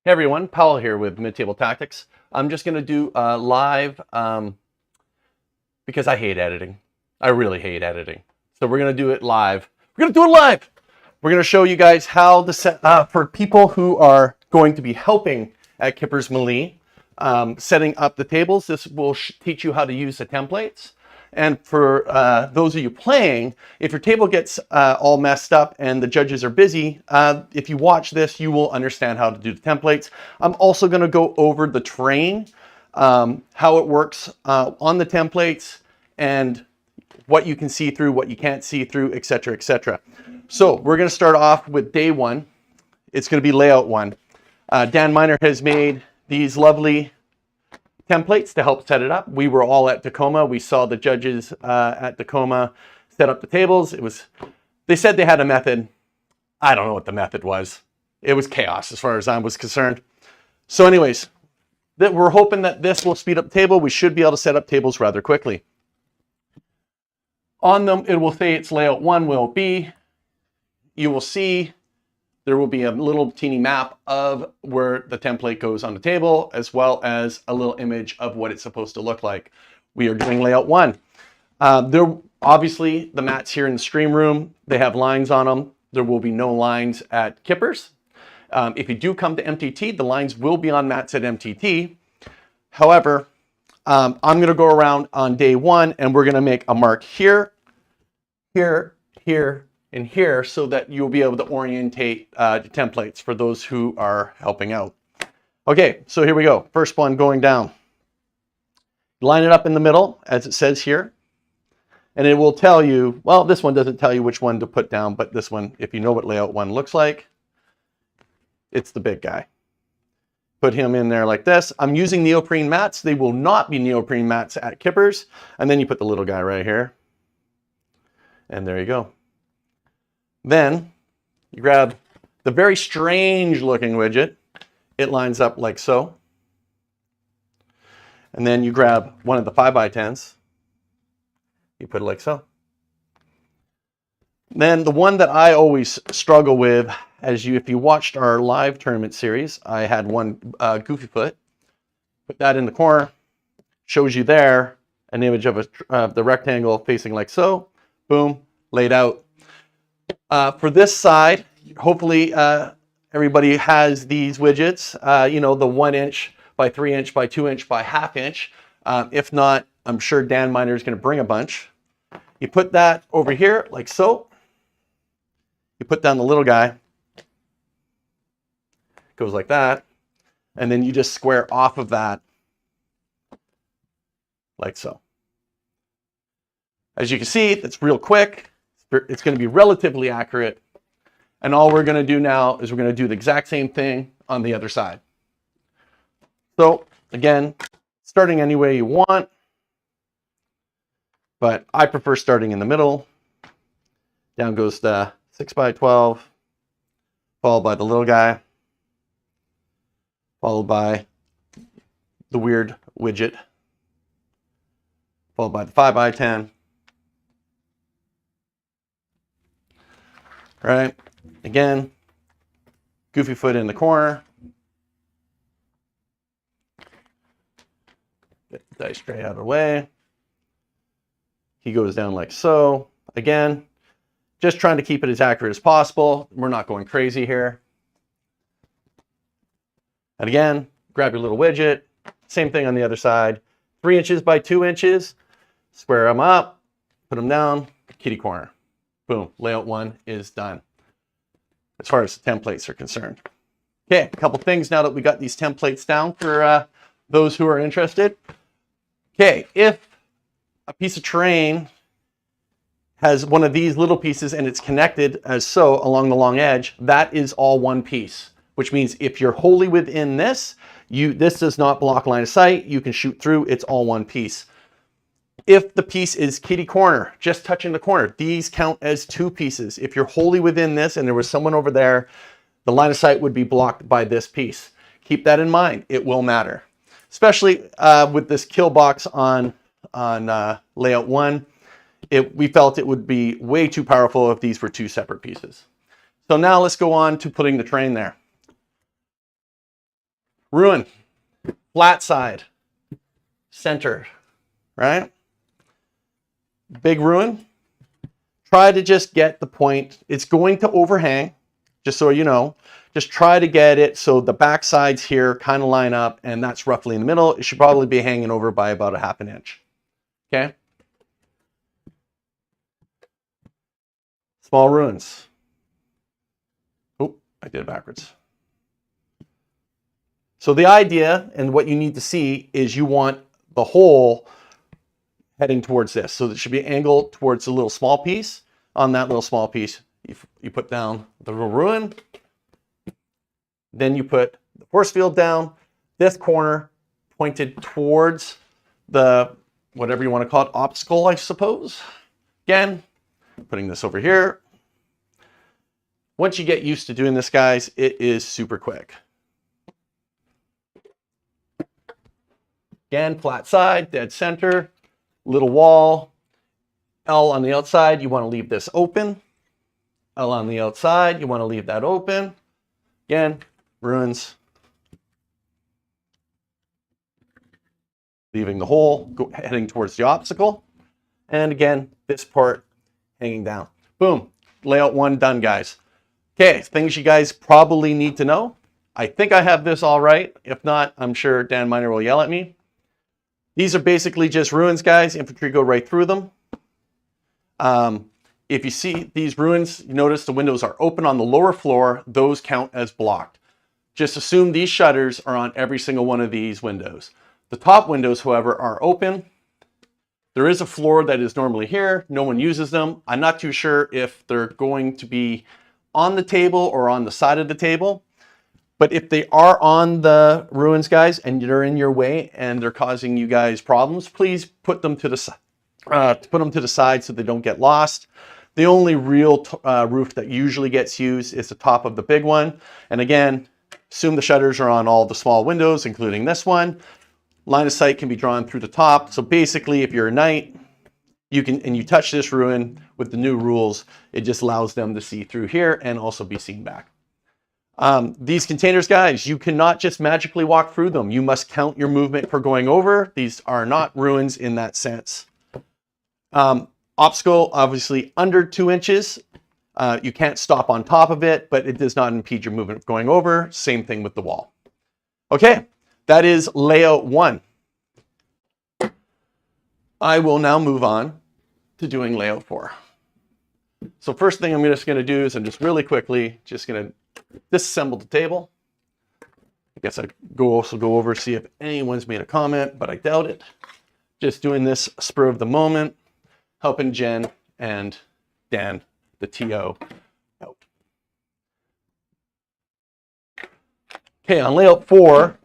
Hey everyone, Powell here with Mid-Table Tactics. I'm just going to do live because I hate editing. I really hate editing. So we're going to do it live. We're going to do it live. We're going to show you guys how to set for people who are going to be helping at Kippers Melee, setting up the tables. This will teach you how to use the templates. And for those of you playing, if your table gets all messed up and the judges are busy, if you watch this, you will understand how to do the templates. I'm also going to go over the terrain, how it works on the templates, and what you can see through, what you can't see through, etc., etc. So we're going to start off with day one. It's going to be layout one. Dan Miner has made these lovely templates to help set it up. We were all at Tacoma. We saw the judges at Tacoma set up the tables. They said they had a method. I don't know what the method was. It was chaos as far as I was concerned. So anyways, we're hoping that this will speed up the table. We should be able to set up tables rather quickly. On them, it will say it's layout one will be. You will see there will be a little teeny map of where the template goes on the table, as well as a little image of what it's supposed to look like. We are doing layout one. Obviously, the mats here in the stream room, they have lines on them. There will be no lines at Kippers. If you do come to MTT, the lines will be on mats at MTT. However, I'm going to go around on day one, and we're going to make a mark here, here, here, and here, so that you'll be able to orientate the templates for those who are helping out. Okay, so here we go. First one going down. Line it up in the middle, as it says here. And it will tell you, well, this one doesn't tell you which one to put down, but this one, if you know what layout one looks like, it's the big guy. Put him in there like this. I'm using neoprene mats. They will not be neoprene mats at Kippers. And then you put the little guy right here. And there you go. Then you grab the very strange looking widget. It lines up like so. And then you grab one of the 5x10s. You put it like so. Then the one that I always struggle with, if you watched our live tournament series, I had one goofy foot. Put that in the corner. Shows you there an image of the rectangle facing like so. Boom, laid out. For this side, hopefully everybody has these widgets, you know, the 1 inch by 3 inch by 2 inch by ½ inch. If not, I'm sure Dan Miner is going to bring a bunch. You put that over here like so. You put down the little guy. Goes like that. And then you just square off of that like so. As you can see, it's real quick. It's going to be relatively accurate. And all we're going to do now is we're going to do the exact same thing on the other side. So again, starting any way you want, but I prefer starting in the middle. Down goes the 6x12, followed by the little guy, followed by the weird widget, followed by the 5x10. Right, again, goofy foot in the corner. Get the dice tray out of the way. He goes down like so. Again, just trying to keep it as accurate as possible. We're not going crazy here. And again, grab your little widget. Same thing on the other side. 3 inches by 2 inches. Square them up. Put them down. Kitty corner. Boom, layout one is done as far as the templates are concerned. Okay, a couple things now that we got these templates down for those who are interested. Okay, if a piece of terrain has one of these little pieces and it's connected as so along the long edge, that is all one piece, which means if you're wholly within this, this does not block line of sight, you can shoot through, it's all one piece. If the piece is kitty corner, just touching the corner, these count as two pieces. If you're wholly within this and there was someone over there, the line of sight would be blocked by this piece. Keep that in mind. It will matter. Especially with this kill box on layout one, we felt it would be way too powerful if these were two separate pieces. So now let's go on to putting the terrain there. Ruin, flat side, center, right? Big ruin. Try to just get the point. It's going to overhang, just so you know. Just try to get it so the back sides here kind of line up, and that's roughly in the middle. It should probably be hanging over by about 1/2 inch. Okay? Small ruins. Oh, I did it backwards. So the idea and what you need to see is you want the hole heading towards this. So it should be angled towards a little small piece. On that little small piece, you put down the little ruin. Then you put the force field down. This corner pointed towards the, whatever you want to call it, obstacle, I suppose. Again, putting this over here. Once you get used to doing this, guys, it is super quick. Again, flat side, dead center, little wall. L on the outside, you want to leave this open. L on the outside, you want to leave that open. Again, ruins. Leaving the hole, heading towards the obstacle. And again, this part hanging down. Boom. Layout 1 done, guys. Okay, things you guys probably need to know. I think I have this all right. If not, I'm sure Dan Miner will yell at me. These are basically just ruins, guys. Infantry go right through them. If you see these ruins, you notice the windows are open on the lower floor. Those count as blocked. Just assume these shutters are on every single one of these windows. The top windows, however, are open. There is a floor that is normally here. No one uses them. I'm not too sure if they're going to be on the table or on the side of the table. But if they are on the ruins, guys, and they're in your way and they're causing you guys problems, please put them to the side so they don't get lost. The only real roof that usually gets used is the top of the big one. And again, assume the shutters are on all the small windows, including this one. Line of sight can be drawn through the top. So basically, if you're a knight, you can, and you touch this ruin with the new rules, it just allows them to see through here and also be seen back. These containers, guys, you cannot just magically walk through them. You must count your movement for going over. These are not ruins in that sense. Obstacle, obviously under 2 inches. You can't stop on top of it, but it does not impede your movement of going over. Same thing with the wall. Okay, that is layout 1. I will now move on to doing layout 4. So first thing I'm just going to do is I'm just really quickly just going to disassemble the table. I guess I also go over see if anyone's made a comment, but I doubt it. Just doing this spur of the moment, helping Jen and Dan, the TO, out. Okay, on layout 4,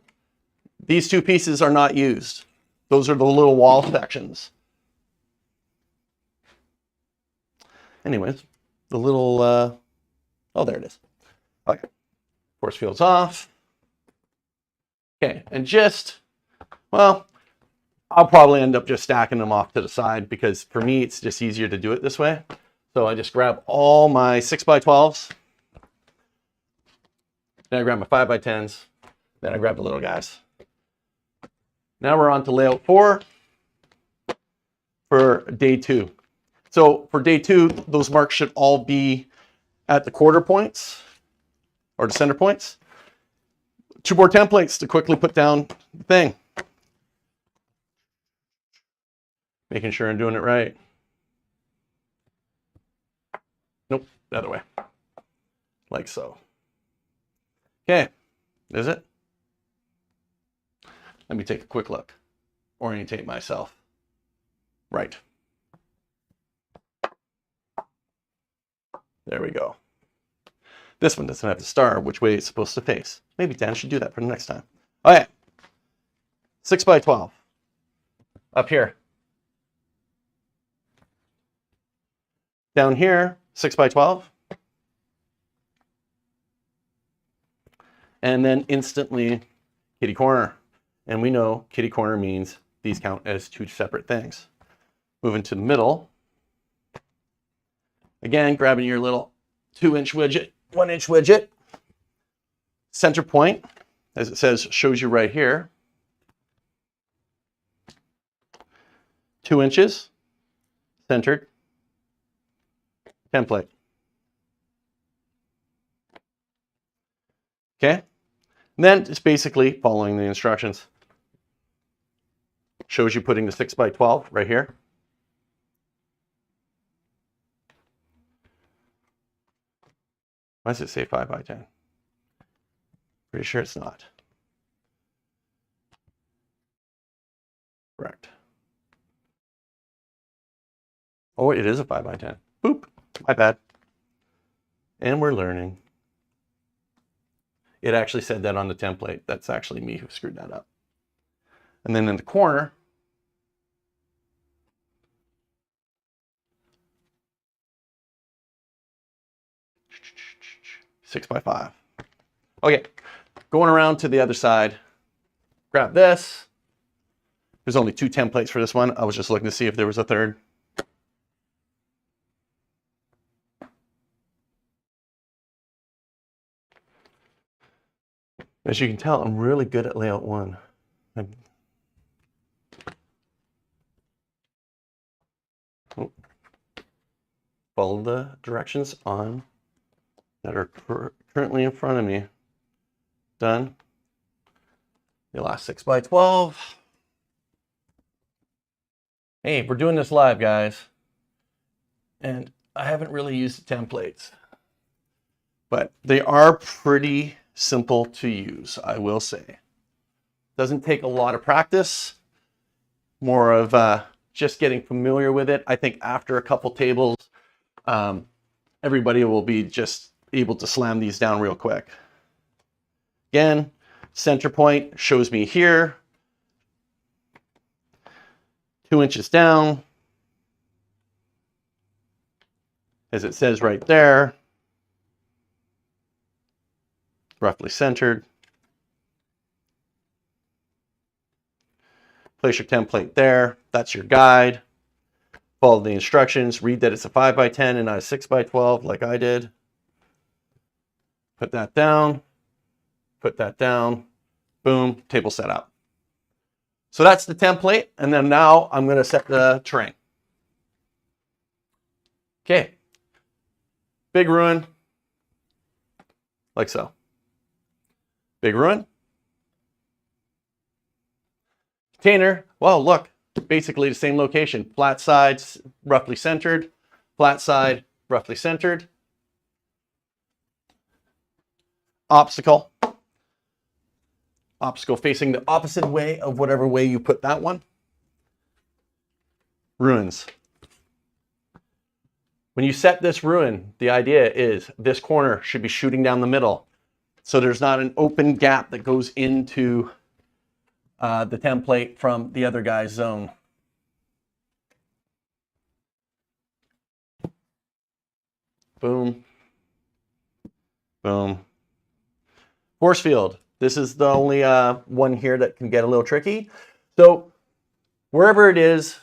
these two pieces are not used. Those are the little wall sections. Anyways, the little, oh, there it is. Okay, force field's off. Okay, and just, well, I'll probably end up just stacking them off to the side because for me, it's just easier to do it this way. So I just grab all my 6x12s. Then I grab my 5x10s. Then I grab the little guys. Now we're on to layout 4 for day 2. So for day 2, those marks should all be at the quarter points or the center points. 2 more templates to quickly put down the thing. Making sure I'm doing it right. Nope, the other way. Like so. Okay, is it? Let me take a quick look. Orientate myself. Right. There we go. This one doesn't have the star, which way it's supposed to face. Maybe Dan should do that for the next time. All right. 6x12. Up here. Down here, 6x12. And then instantly, kitty corner. And we know kitty corner means these count as 2 separate things. Moving to the middle. Again, grabbing your little 2-inch widget, 1-inch widget. Center point. as it says, shows you right here, 2 inches, centered, template. Okay, and then it's basically following the instructions. Shows you putting the 6x12 right here. Why does it say 5x10? Pretty sure it's not. Correct. Oh, it is a 5x10. Boop, my bad. And we're learning. It actually said that on the template. That's actually me who screwed that up. And then in the corner, six by 5. Okay, going around to the other side, grab this. There's only 2 templates for this one. I was just looking to see if there was a third. As you can tell, I'm really good at layout 1. Follow the directions on that are currently in front of me. Done. The last 6x12. Hey, we're doing this live, guys. And I haven't really used the templates, but they are pretty simple to use, I will say. Doesn't take a lot of practice, more of just getting familiar with it. I think after a couple tables, everybody will be just able to slam these down real quick. Again, center point shows me here, 2 inches down, as it says right there, roughly centered. Place your template there. That's your guide. Follow the instructions. Read that it's a 5x10 and not a 6x12 like I did. Put that down. Put that down. Boom. Table set up. So that's the template. And then now I'm going to set the terrain. Okay. Big ruin. Like so. Big ruin. Container. Well, look. Basically the same location. Flat sides, roughly centered. Flat side, roughly centered. Obstacle. Obstacle facing the opposite way of whatever way you put that one. Ruins. When you set this ruin, the idea is this corner should be shooting down the middle. So there's not an open gap that goes into the template from the other guy's zone. Boom. Boom. Force field. This is the only one here that can get a little tricky. So wherever it is,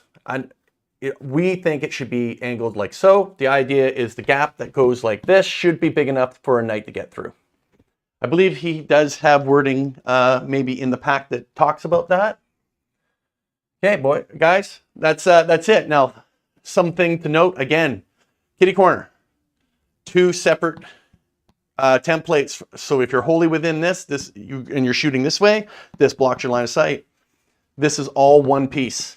we think it should be angled like so. The idea is the gap that goes like this should be big enough for a knight to get through. I believe he does have wording maybe in the pack that talks about that. Okay, guys, that's it. Now, something to note again, kitty corner, 2 separate templates. So if you're wholly within this and you're shooting this way, this blocks your line of sight. This is all one piece,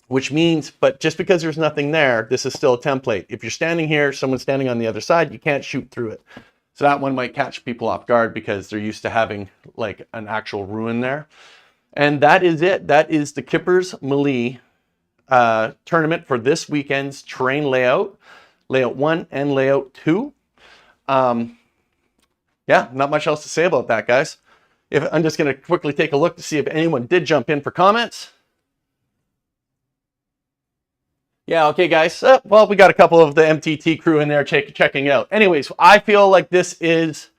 which means, but just because there's nothing there, this is still a template. If you're standing here, someone's standing on the other side, you can't shoot through it. So that one might catch people off guard because they're used to having like an actual ruin there. And that is it. That is the Kippers Melee tournament for this weekend's terrain layout, layout 1 and layout 2. Yeah, not much else to say about that, guys. I'm just going to quickly take a look to see if anyone did jump in for comments. Yeah, okay, guys. Well, we got a couple of the MTT crew in there checking out. Anyways, I feel like this is,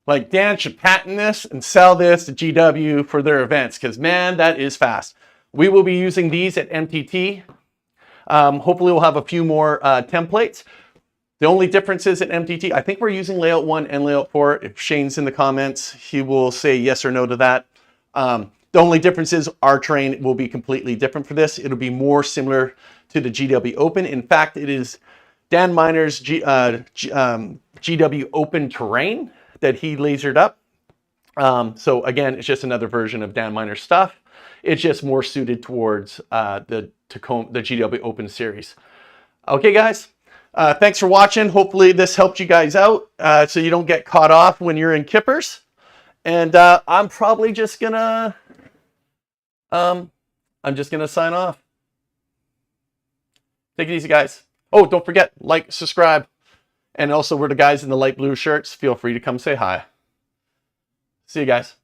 like, Dan should patent this and sell this to GW for their events, because, man, that is fast. We will be using these at MTT. Hopefully, we'll have a few more templates. The only differences in MTT, I think we're using layout 1 and layout 4. If Shane's in the comments, he will say yes or no to that. The only difference is our terrain will be completely different for this. It'll be more similar to the GW Open. In fact, it is Dan Miner's GW Open terrain that he lasered up. So again, it's just another version of Dan Miner's stuff. It's just more suited towards the GW Open series. Okay, guys. Thanks for watching. Hopefully this helped you guys out so you don't get caught off when you're in Kippers. And I'm probably just gonna sign off. Take it easy, guys. Oh, don't forget, like, subscribe. And also, we're the guys in the light blue shirts. Feel free to come say hi. See you guys.